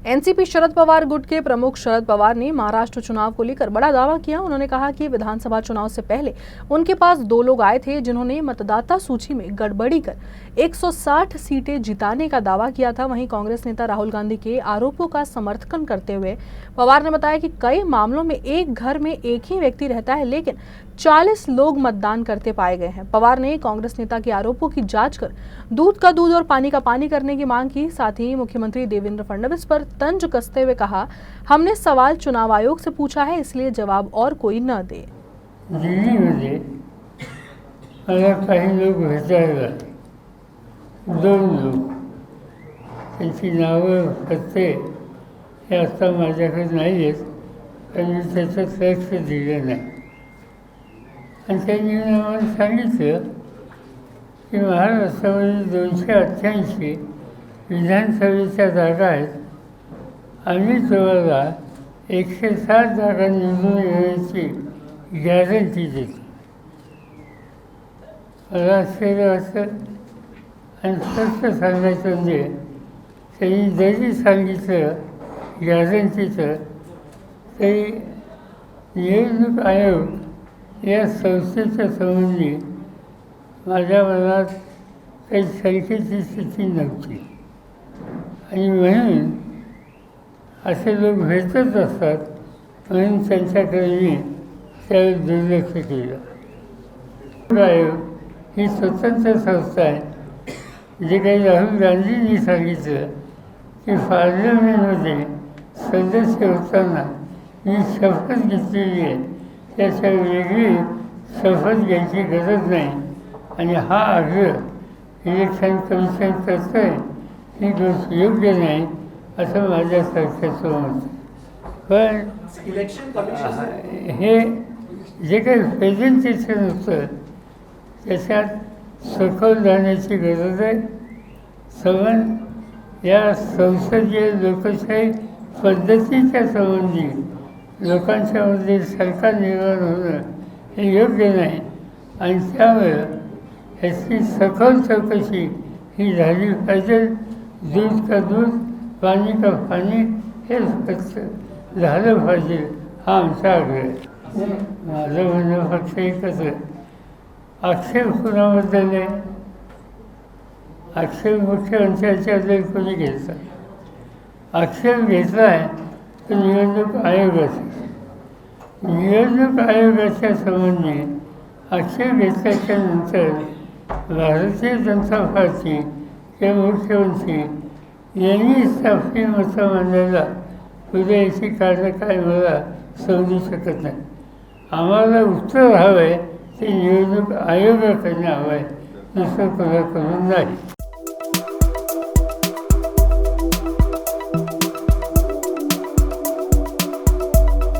NCP Sharad Pawar गुट के प्रमुख शरद पवार ने महाराष्ट्र चुनाव को लेकर बड़ा दावा किया। उन्होंने कहा कि विधानसभा चुनाव से पहले उनके पास 2 लोग आए थे जिन्होंने मतदाता सूची में गड़बड़ी कर 160 सीटें जिताने का दावा किया था। वहीं कांग्रेस नेता राहुल गांधी के आरोपों का समर्थन करते हुए पवार ने बताया कि कई मामलों में एक घर में एक ही व्यक्ति रहता है, लेकिन 40 लोग मतदान करते पाए गए हैं। पवार ने कांग्रेस नेता के आरोपों की जांच कर दूध का दूध और पानी का पानी करने की मांग की। साथ ही मुख्यमंत्री देवेंद्र फडणवीस पर तंज कसते हुए कहा, हमने सवाल चुनाव आयोग से पूछा है, इसलिए जवाब और कोई न दे। दिल्लीमध्ये मला काही लोक भेटायला, 2 लोक, त्यांची नावं पत्ते हे आता माझ्याकडे नाही आहेत, कारण मी त्याच्यात लक्ष दिलं नाही. आणि त्यांनी आम्हाला सांगितलं की महाराष्ट्रामध्ये 288 विधानसभेच्या जागा आहेत, आम्ही तुम्हाला 107 जागा निवडून येण्याची गॅरंटी देतो. मला आश्चर्य वाटतं आणि स्पष्ट सांगायचं म्हणजे त्यांनी जरी सांगितलं गॅरंटीचं, तरी निवडणूक आयोग या संस्थेच्या संबंधी माझ्या मनात काही शंकेची स्थिती नव्हती. आणि म्हणून असे लोक भेटत असतात, म्हणून त्यांच्याकडे मी त्यावेळी दुर्लक्ष केलं. आयोग ही स्वतंत्र संस्था आहे. जे काही राहुल गांधींनी सांगितलं की पार्लमेंटमध्ये सदस्य होताना मी शपथ घेतलेली आहे, त्याच्या वेगळी शपथ घ्यायची गरज नाही. आणि हा आग्रह इलेक्शन कमिशन करतं आहे, ही गोष्ट योग्य नाही असं माझ्यासारख्याचं मत. पण हे जे काही प्रेझेंटेशन होतं त्याच्यात सखोल जाण्याची गरज आहे. संबंध या संसदीय लोकशाही पद्धतीच्या संबंधी लोकांच्यामध्ये सरकार निर्माण होणं हे योग्य नाही. आणि त्यामुळं ह्याची सखोल चौकशी ही झाली पाहिजे. दूध का दूध, पाणी का पाणी हे झालं पाहिजे, हा आमचा आग्रह आहे. माझं म्हणणं फक्त एकच आहे, आक्षेप कुणाबद्दल नाही. आक्षेप मुख्यमंत्र्यांच्याबद्दल कोणी घेतला, आक्षेप घेतला आहे तर निवडणूक आयोगाचा. निवडणूक आयोगाच्या संबंधी आक्षेप घेतल्याच्या नंतर भारतीय जनता पार्टी किंवा मुख्यमंत्री यांनी आपली मतं मांडायला पुढे याची कारणं काय मला समजू शकत नाही. आम्हाला उत्तर हवं आहे ते निवडणूक आयोगाकडनं हवं आहे, दुसरं कोणाकडून नाही.